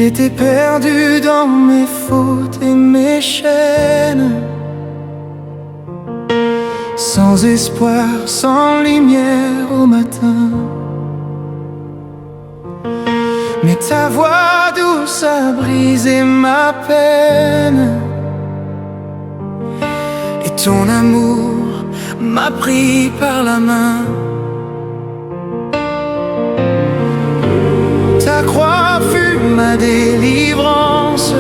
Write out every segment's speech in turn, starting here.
J'étais perdu dans mes fautes et mes chaînes, sans espoir, sans lumière au matin. Mais ta voix douce a brisé ma peine, et ton amour m'a pris par la main. Ta croix fut ma délivrance,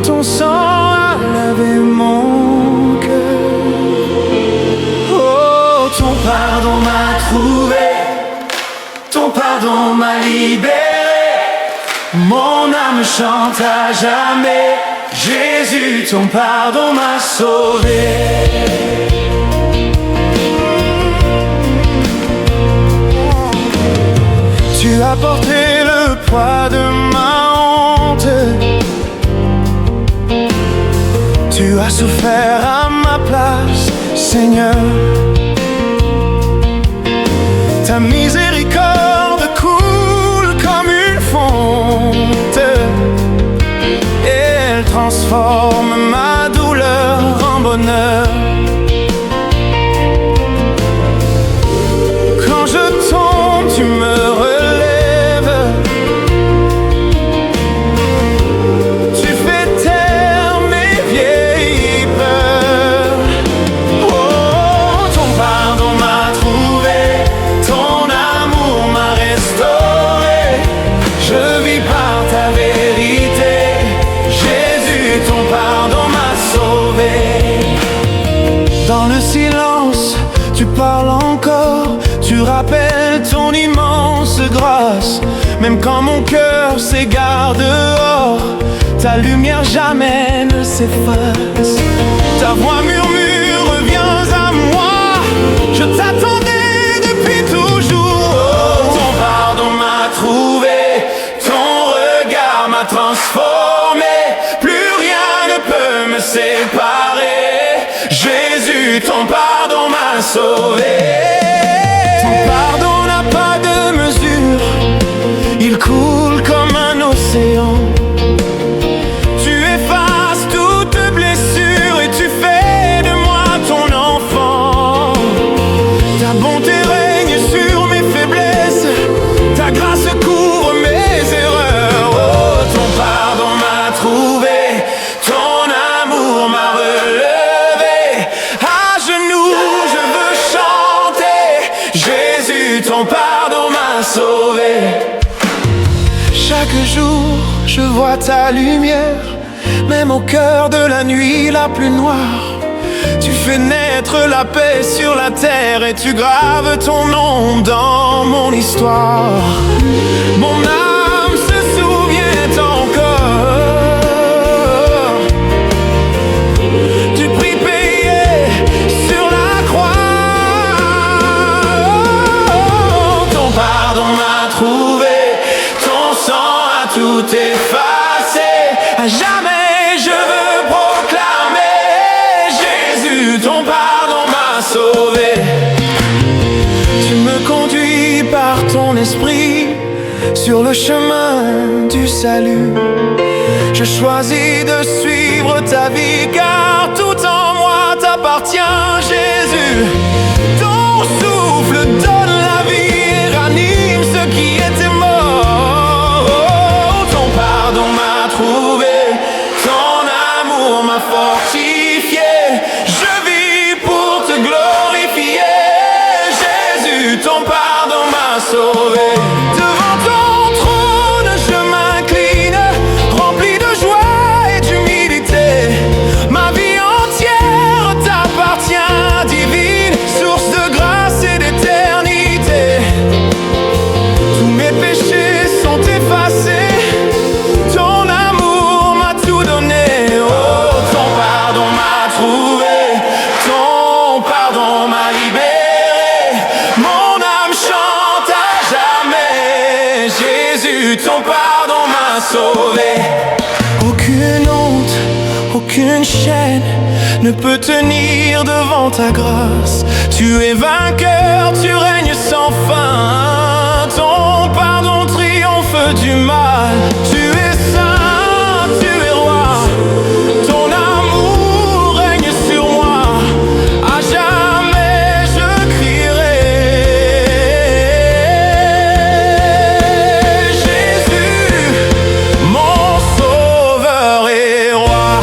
ton sang a lavé mon cœur. Oh, ton pardon m'a trouvé, ton pardon m'a libéré, mon âme chante à jamais. Jésus, ton pardon m'a sauvé. Tu as porté le poids de ma honte, tu as souffert à ma place, Seigneur. Ta miséricorde coule comme une fonte, et elle transforme ma douleur en bonheur. Quand je tombe, tu me relèves, tu fais taire mes vieilles peurs. Oh, ton pardon m'a trouvé, ton amour m'a restauré. Je vis par ta vérité, Jésus, ton pardon m'a sauvé. Dans le silence, tu parles encore, tu rappelles ton immense grâce. Même quand mon cœur s'égare dehors, ta lumière jamais ne s'efface. Ta voix murmure, reviens à moi, je t'attendais depuis toujours. Oh, ton pardon m'a trouvé, ton regard m'a transformé. Plus rien ne peut me séparer. Jésus, ton pardon m'a sauvé. Ton pardon n'a pas de mesure, il coule comme un océan. Tu effaces toute blessure et tu fais de moi ton enfant. Ta bonté règne sur mes faiblesses, ta grâce couvre mes erreurs. Oh, ton pardon m'a trouvé, ton amour m'a relevé. À genoux, je veux chanter, Jésus, ton pardon m'a sauvé. Chaque jour, je vois ta lumière, même au cœur de la nuit la plus noire. Tu fais naître la paix sur la terre et tu graves ton nom dans mon histoire. Mon âme se souvient encore du prix payé sur la croix. Oh, ton pardon m'a trouvé, ton sang a tout effacé. À jamais je veux proclamer, Jésus, ton pardon m'a sauvé. Tu me conduis par ton esprit sur le chemin du salut. Je choisis de suivre ta vie, car tout en moi t'appartient, Jésus. Ton souffle donne la vie et ranime ceux qui étaient morts. Oh, ton pardon m'a trouvé, ton amour m'a fortifié. Je vis pour te glorifier, Jésus, ton pardon m'a sauvé. Devant ton trône je m'incline, rempli de joie et d'humilité. Ma vie entière t'appartient, divine source de grâce et d'éternité. Tous mes péchés sont effacés, ton amour m'a tout donné. Oh, ton pardon m'a trouvé, ton pardon m'a libéré. Mon âme chante à jamais, Jésus, ton pardon m'a sauvé. Aucune honte, aucune chaîne ne peut tenir devant ta grâce. Tu es vainqueur, tu règnes sans fin. Ton pardon du mal. Tu es saint, tu es roi. Ton amour règne sur moi. À jamais je crierai. Jésus, mon sauveur et roi.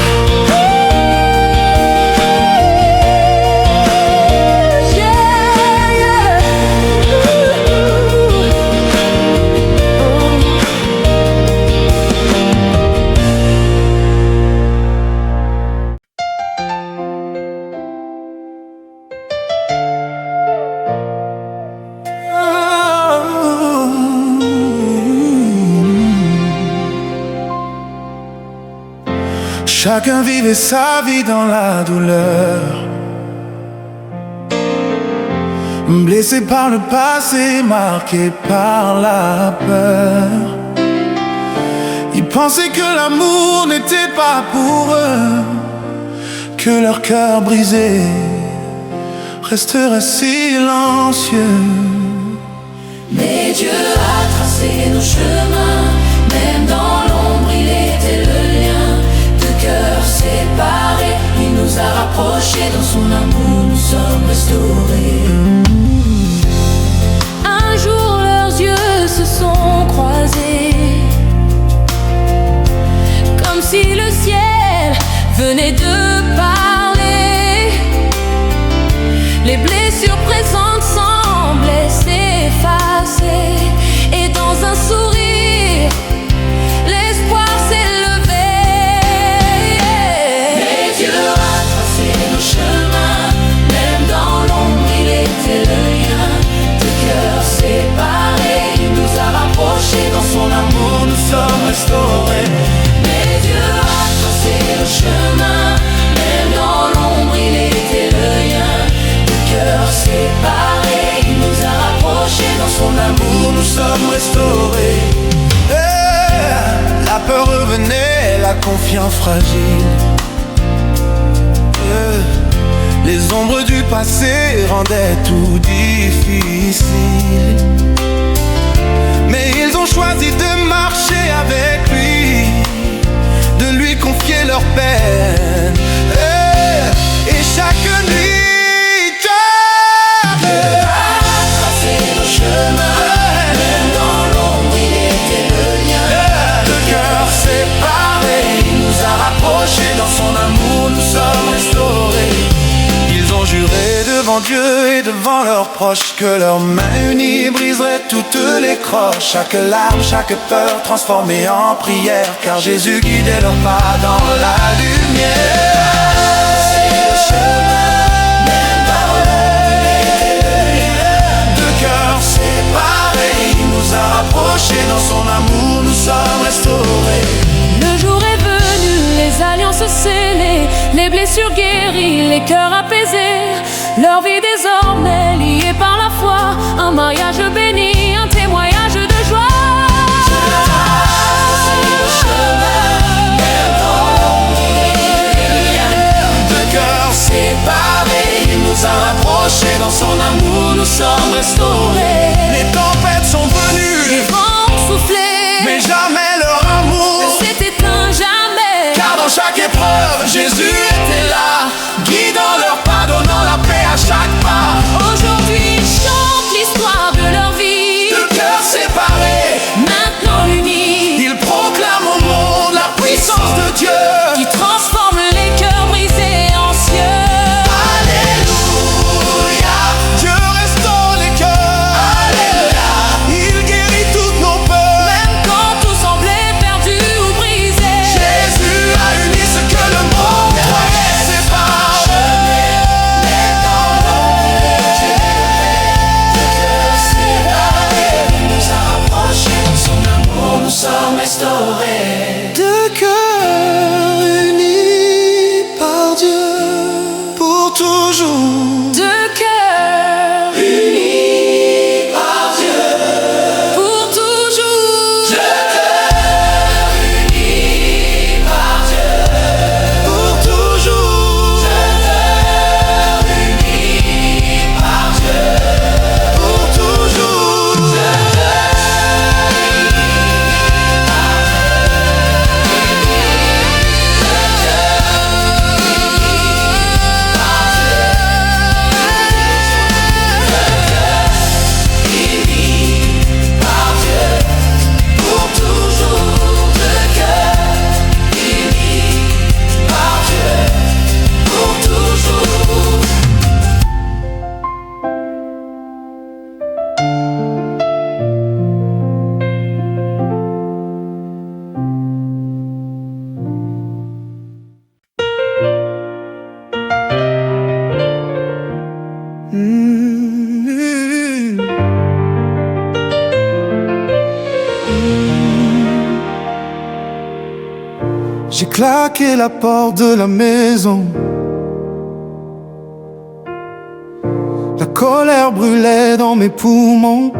Chacun vivait sa vie dans la douleur, blessé par le passé, marqué par la peur. Ils pensaient que l'amour n'était pas pour eux, que leur cœur brisé resterait silencieux. Mais Dieu a tracé nos chemins, même dans l'ombre il était le lien. Deux cœurs séparés, il nous a rapprochés, dans son amour nous sommes restaurés. Un jour leurs yeux se sont croisés, comme si le ciel venait de parler. Les blessures présentes semblaient s'effacer, et dans un sourire, l'espoir s'élevait. Mais Dieu a tracé nos chemins, même dans l'ombre il était le lien. Deux cœurs séparés, il nous a rapprochés, dans son amour nous sommes restaurés. Mais Dieu a tracé nos chemins, même dans l'ombre il était le lien. Deux cœurs séparés, il nous a rapprochés, dans son amour Nous sommes restaurés. La peur revenait, la confiance fragile. Les ombres du passé rendaient tout difficile. Mais ils ont choisi de marcher avec lui, de lui confier leur peine. Et chaque nuit, Dieu a tracé nos chemins, même dans l'ombre il était le lien. Deux cœurs séparés, il nous a rapprochés, dans son amour nous sommes restaurés. Ils ont juré devant Dieu et devant leurs proches que leurs mains unies briseraient toutes les croches. Chaque larme, chaque peur transformée en prière, car Jésus guidait leurs pas dans la lumière. Deux cœurs séparés, il nous a rapprochés, dans son amour nous sommes restaurés. Le jour est venu, les alliances scellées, les blessures guéries, les cœurs apaisés. Leur vie désormais liée par la foi, un mariage béni, un témoignage de joie. Deux cœurs séparés, il nous a rapprochés, dans son amour nous sommes restaurés. Les tempêtes sont venues, Les vents ont soufflé, mais jamais leur amour ne s'est éteint jamais. Car dans chaque épreuve, Jésus était là, guidant leur pas, donnant la paix à chaque pas. Aujourd'hui ils chantent l'histoire de leur vie, Deux cœurs séparés, maintenant unis, ils proclament au monde la puissance de Dieu. qui transforme les cœurs brisés en cieux. Alléluia, Dieu restaure les cœurs. Alléluia, il guérit toutes nos peurs. Même quand tout semblait perdu ou brisé, Jésus a uni ce que le monde croyait séparé. nous a rapprochés, dans son amour nous sommes restaurés. Deux cœurs unis par Dieu pour toujours. Deux cœurs Unis par Dieu pour toujours. Deux cœurs unis par Dieu pour toujours. Deux cœurs unis par Dieu pour toujours. Deux cœurs unis j'ai claqué la porte de la maison. La colère brûlait dans mes poumons.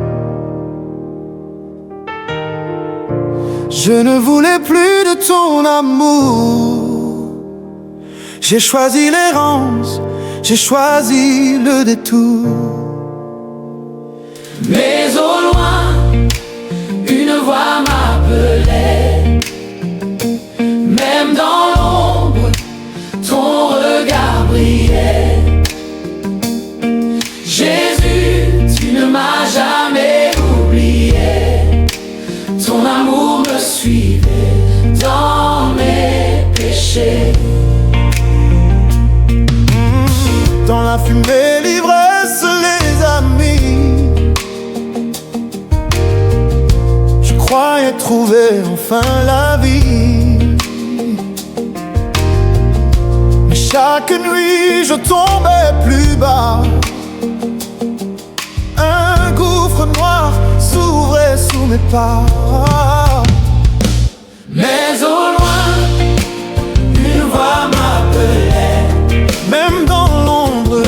Je ne voulais plus de ton amour. J'ai choisi l'errance, j'ai choisi le détour. Mais au loin, une voix m'appelait. Même dans l'ombre, ton regard brillait. Jésus, tu ne m'as jamais oublié. Ton amour me suivait dans mes péchés. Dans la fumée, l'ivresse, les amis, je croyais trouver enfin la vie. Mais chaque nuit, je tombais plus bas. Un gouffre noir s'ouvrait sous mes pas. Mais au loin, une voix m'appelait. Même dans l'ombre,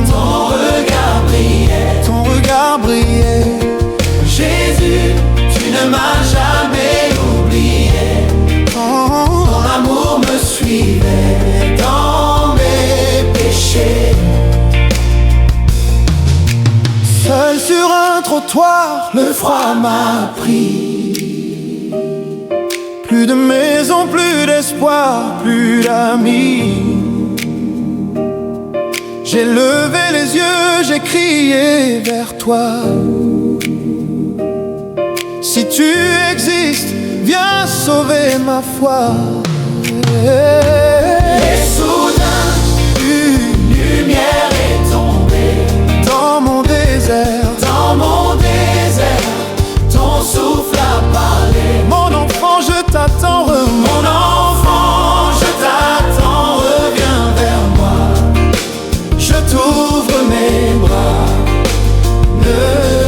ton regard brillait. ton regard brillait. Jésus, tu ne m'as jamais oublié. Ton amour me suivait dans mes péchés. Seul sur un trottoir, le froid m'a pris. Plus de maison, plus d'espoir, plus d'amis. J'ai levé les yeux, j'ai crié vers toi. Si tu existes, viens sauver ma foi. Et soudain, une lumière est tombée. Dans mon désert, Dans mon désert, ton souffle a parlé. mon enfant, je t'attends, Mon enfant, je t'attends, reviens vers moi. Je t'ouvre mes bras, ne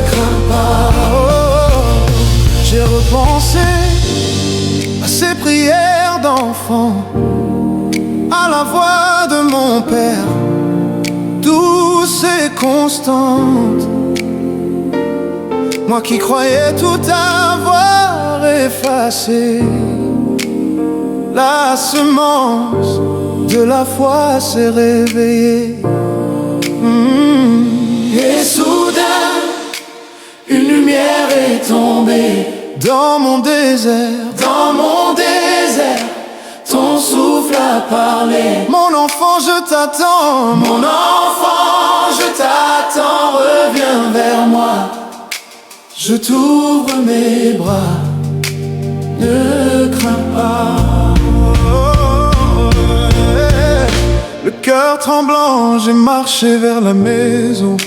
crains pas. Oh, j'ai repensé à ces prières d'enfant, à la voix de mon père, douce et constante. Moi qui croyais tout avoir effacé, la semence de la foi s'est réveillée. Et soudain, une lumière est tombée. Dans mon désert, Dans mon désert, ton souffle a parlé. mon enfant, je t'attends. Mon enfant, je t'attends, reviens vers moi. Je t'ouvre mes bras, ne crains pas. Le cœur tremblant, j'ai marché vers la maison,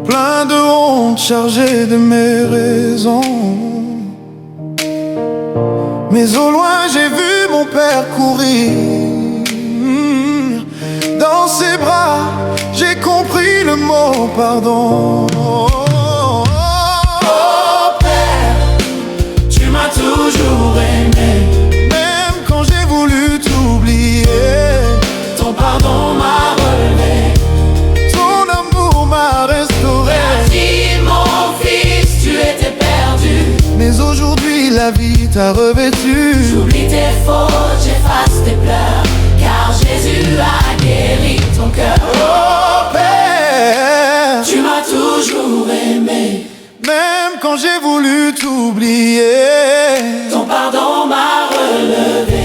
plein de honte, chargé de mes raisons. Mais au loin, j'ai vu mon père courir. Dans ses bras, j'ai compris le mot pardon. Oh Père, tu m'as toujours aimé. Même quand j'ai voulu t'oublier, Ton pardon m'a relevé. ton amour m'a restauré. Dit mon fils, tu étais perdu. Mais aujourd'hui la vie t'a revêtu. J'oublie tes fautes, j'efface tes pleurs, car Jésus a guéri ton cœur. Oh Père, Tu m'as toujours aimé. même quand j'ai voulu t'oublier, Ton pardon m'a relevé.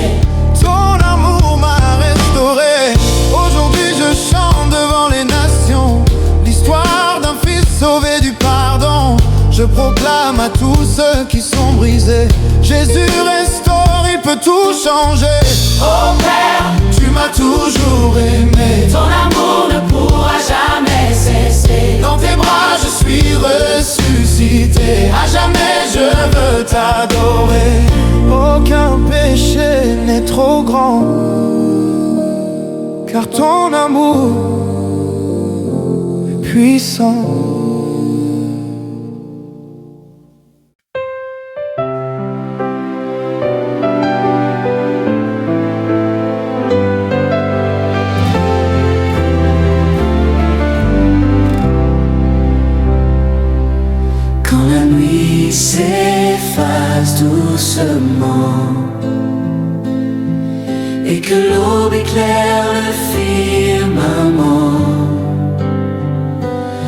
ton amour m'a restauré. Aujourd'hui je chante devant les nations l'histoire d'un fils sauvé du pardon. Je proclame à tous ceux qui sont brisés, Jésus restaure, il peut tout changer. Oh Père, Tu m'as toujours aimé. ton amour ne pourra jamais cesser. Dans tes bras je suis ressuscité. À jamais je veux t'adorer. Aucun péché n'est trop grand, car ton amour est puissant. nuit s'efface doucement et que l'aube éclaire le firmament,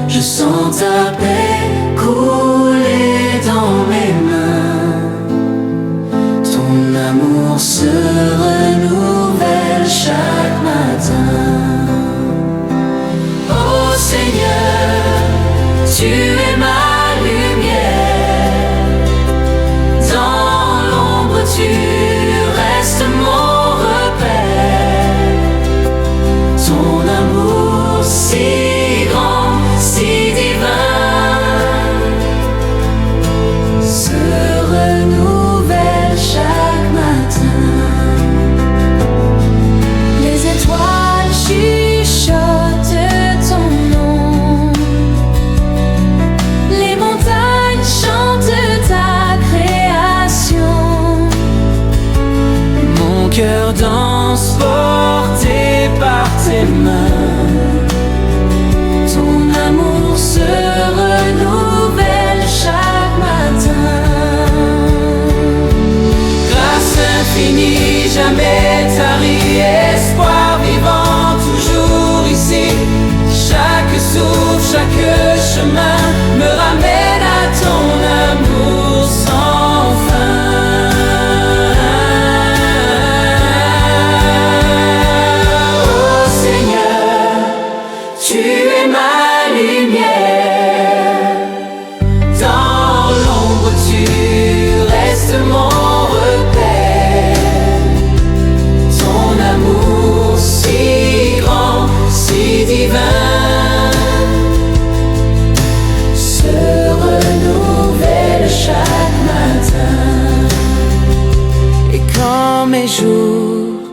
je sens ta paix couler dans mes mains. Ton amour se renouvelle chaque matin. Oh Seigneur, tu es ma lumière. Dans l'ombre tu restes mon repère. Ton amour si grand, si divin, se renouvelle chaque matin. Les étoiles chuchotent ton nom, les montagnes chantent ta création. Mon cœur danse porté par tes mains. Ton amour se renouvelle chaque matin. Grâce infinie, jamais tarie, espoir vivant toujours ici. Chaque souffle, chaque chemin me ramène à ton amour sans fin. Oh Seigneur, tu es ma lumière. Dans l'ombre tu restes mon repère. Ton amour si grand, si divin, se renouvelle chaque matin. Et quand mes jours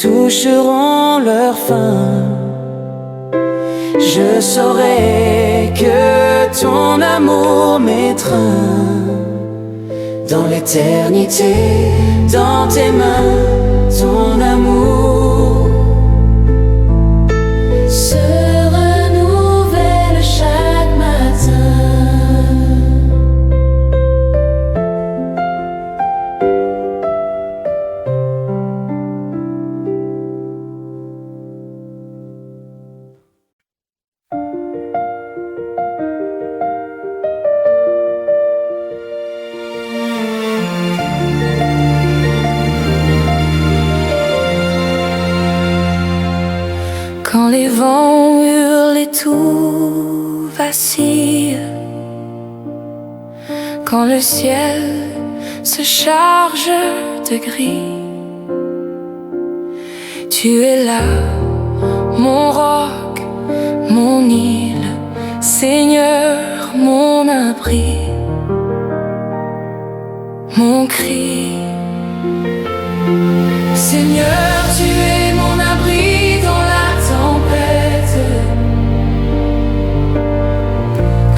toucheront leur fin, je saurai que ton amour m'étreint dans l'éternité, dans tes mains, ton amour se renouvelle chaque matin. Quand les vents hurlent et tout vacille, quand le ciel se charge de gris, tu es là, mon roc, mon île, Seigneur, mon abri, mon cri. Seigneur, tu es mon abri dans la tempête.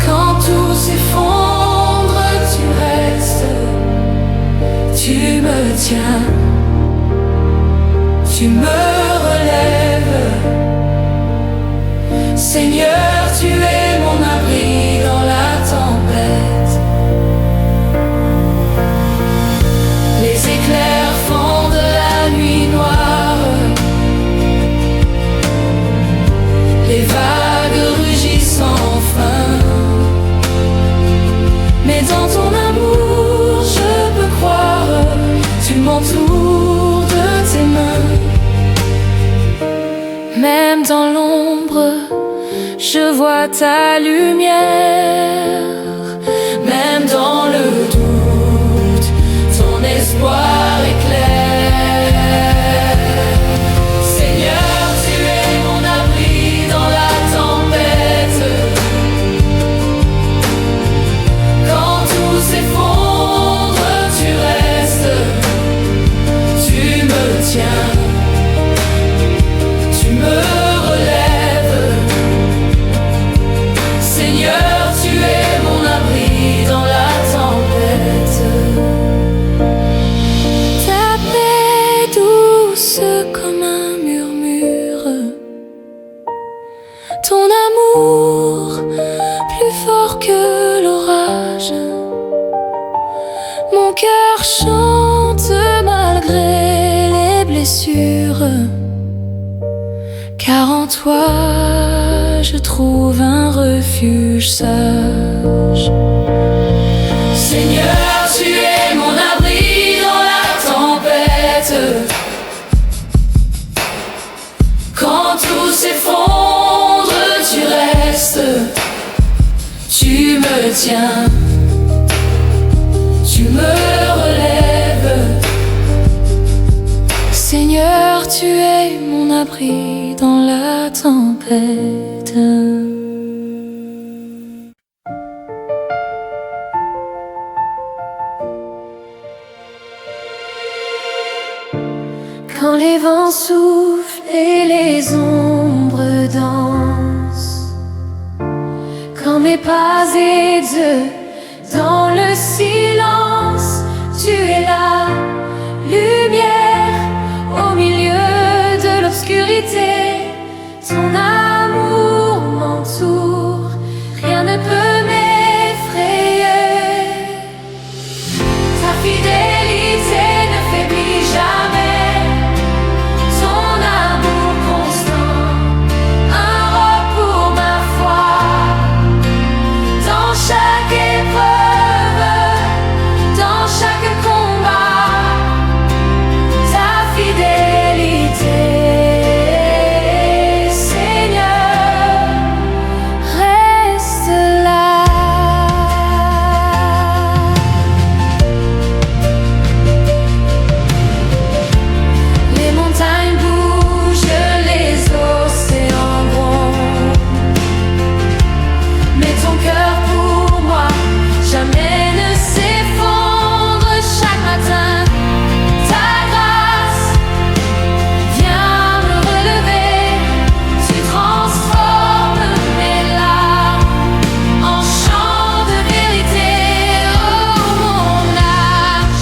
Quand tout s'effondre, tu restes, tu me tiens, tu me relèves. Seigneur, tu es mon abri dans la tempête. Les éclairs fondent la nuit noire, les vagues rugissent sans fin. Mais dans ton amour, je peux croire, tu m'entoures de tes mains. Même dans l'ombre, je vois ta lumière. Même dans le doute, ton espoir éclaire. Seigneur, tu es mon abri dans la tempête. Quand tout s'effondre, tu restes, tu me tiens, tu me relèves. Seigneur, tu es mon abri dans la tempête. Ta paix douce comme un murmure, ton amour plus fort que l'orage. Mon cœur chante malgré les blessures, car en toi je trouve un refuge sage. Seigneur, tu es mon abri dans la tempête. Quand tout s'effondre, tu restes. Tu me tiens, tu me relèves. Seigneur, tu es mon abri dans la tempête. Quand les vents soufflent et les ombres dansent, quand mes pas aident dans le silence, tu es la lumière au milieu de l'obscurité. Ton amour m'entoure, rien ne peut m'effrayer. Ta fidélité ne faiblit jamais, ton amour constant, un roc pour ma foi. Dans chaque épreuve, dans chaque combat, ta fidélité, Seigneur, reste là. Les montagnes bougent, les océans grondent, mais ton cœur pour moi jamais ne s'effondre. Chaque matin, ta grâce vient me relever. Tu transformes mes larmes en chants de vérité. Oh, mon âme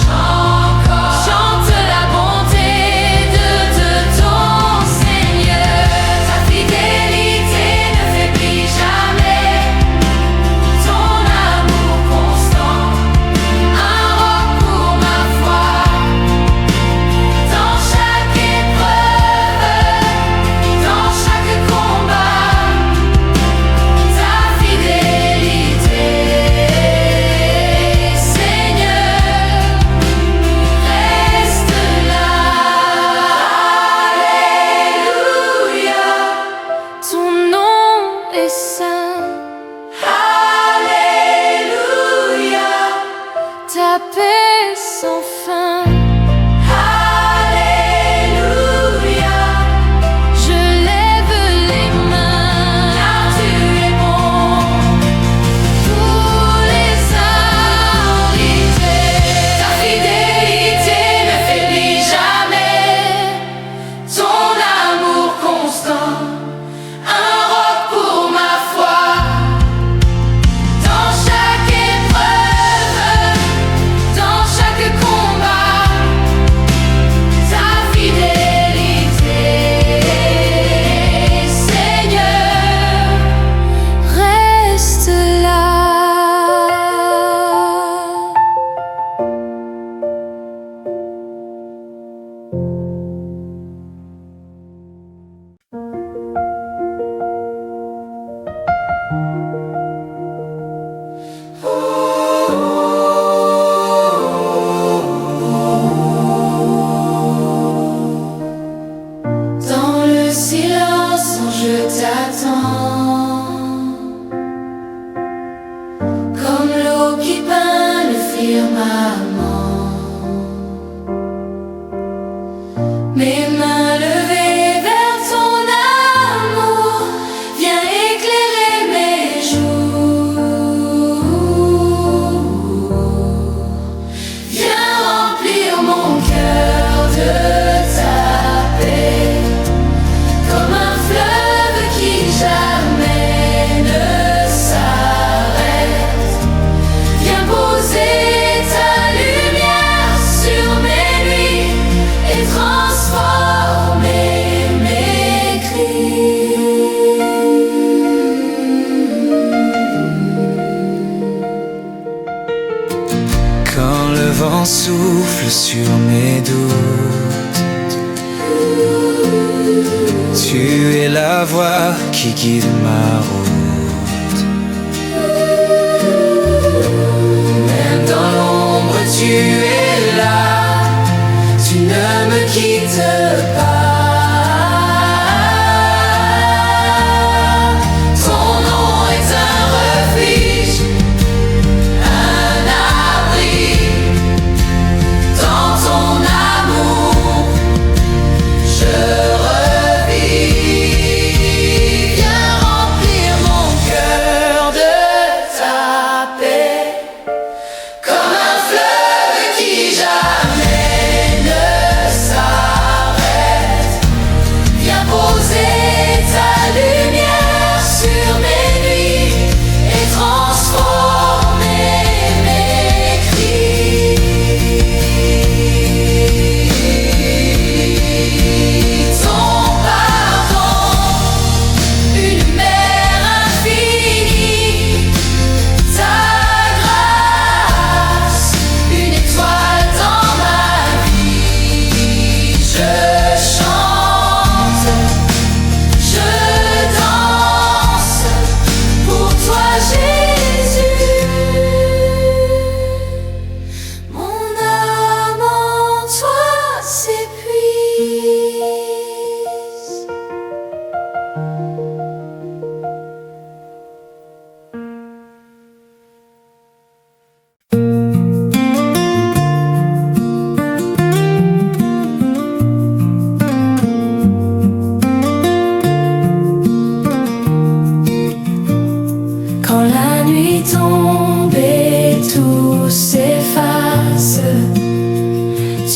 chante la bonté de ton Seigneur. Ta fidélité ne faiblit jamais, ton amour constant, un roc pour ma foi. Dans chaque épreuve, dans chaque combat, ta fidélité, Seigneur, reste là. Alléluia, ton nom est saint. Alléluia, ta paix sans fin. Alléluia, je lève les mains, car tu es bon. Tous les invités, ta fidélité ne faiblit jamais, ton amour constant, un roc pour ma foi. Dans chaque épreuve, dans chaque combat, ta fidélité, Seigneur, reste là. Dans le silence, je t'attends, comme l'eau qui peint le firmament. Mes mains levées vers ton amour, viens éclairer mes jours. Viens remplir mon cœur de ta paix, comme un fleuve qui jamais ne s'arrête. Viens poser ta lumière vent souffle sur mes doutes, tu es la voix qui guide ma route. Même dans l'ombre tu es là, tu ne me quittes pas.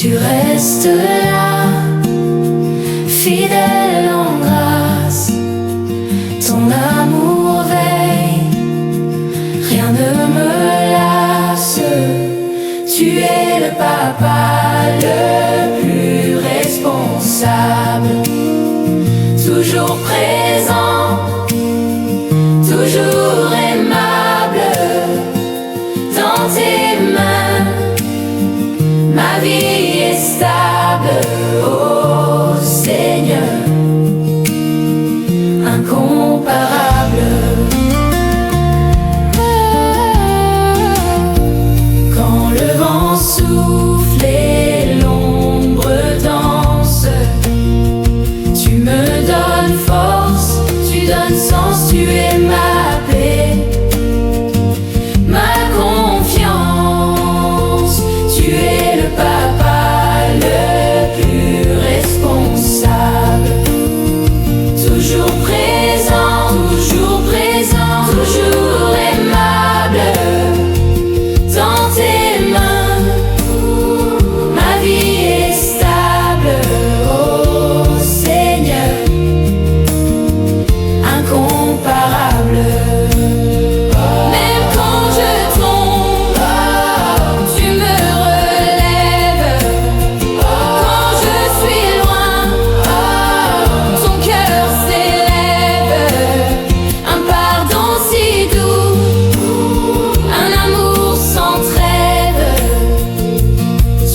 Tu restes là, fidèle en grâce. Ton amour veille, rien ne me lasse. Tu es le papa le plus responsable, toujours présent, toujours aimable. Dans tes mains, ma vie est stable, oh Seigneur, incomparable. Quand le vent souffle et l'ombre danse, tu me donnes force, tu donnes sens, tu es ma paix, ma confiance. Tu es le papa le plus responsable, toujours présent, toujours présent, toujours aimable. Dans tes mains, ma vie est stable, oh Seigneur, incomparable. Même quand je tombe, tu me relèves. Quand je suis loin, ton cœur s'élève. Un pardon si doux, un amour sans trêve.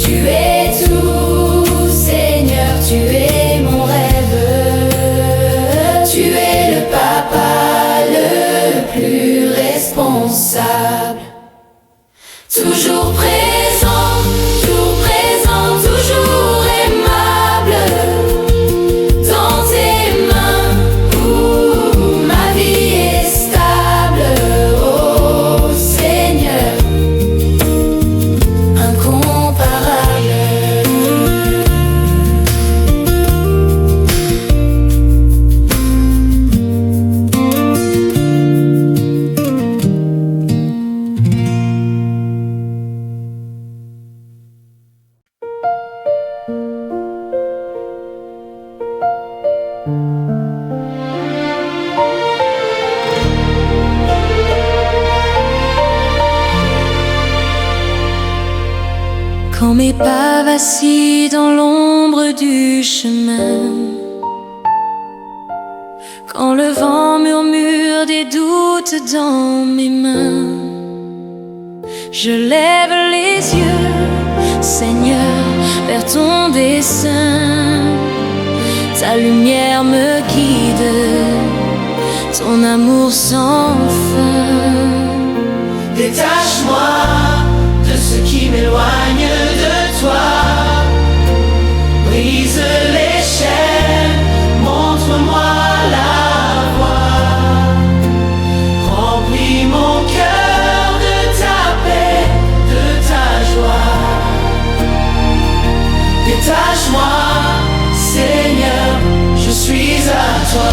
Tu es tout, Seigneur, tu es mon rêve. Tu es le papa le plus responsable, toujours présent, toujours aimable. Dans tes mains, ma vie est stable, oh Seigneur, incomparable. Quand mes pas vacillent dans l'ombre du chemin, quand le vent murmure des doutes dans mes mains, Je lève les yeux, Seigneur, vers ton dessein. Ta lumière me guide, ton amour sans fin. Détache-moi de ce qui m'éloigne de toi. Brise les chaînes, montre-moi la voie. Remplis mon cœur de ta paix, de ta joie. Détache-moi, Seigneur, je suis à toi.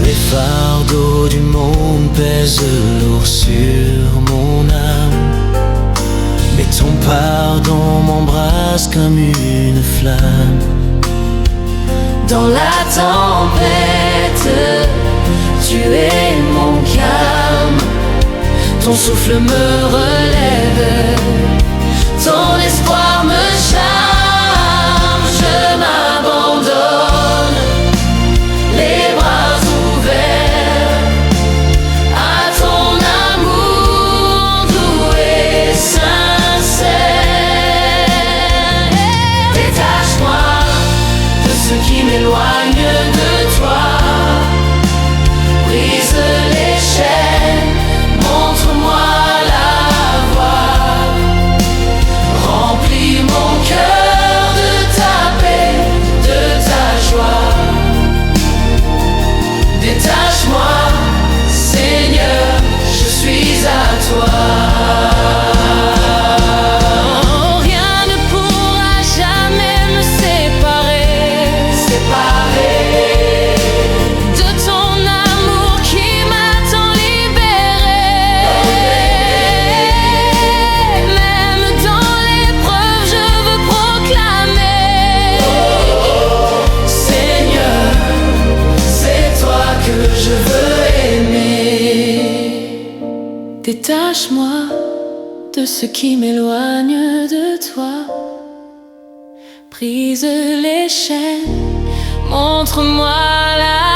Les fardeaux du monde pèsent lourd sur mon âme, mais ton pardon m'embrasse comme une flamme. Dans la tempête, tu es mon calme. Ton souffle me relève, ton espoir me charme. Je m'abandonne, les bras ouverts à ton amour doux et sincère. Détache-moi de ce qui m'éloigne de toi. Brise les chaînes, montre-moi la voie. Remplis mon cœur de ta paix, de ta joie. Détache-moi, Seigneur, je suis à toi. Oh, rien ne pourra jamais me séparer de ton amour qui m'a tant libéré. Même dans l'épreuve, je veux proclamer: Seigneur, c'est toi que je veux aimer. détache-moi de ce qui m'éloigne de toi. Brise les chaînes, montre-moi la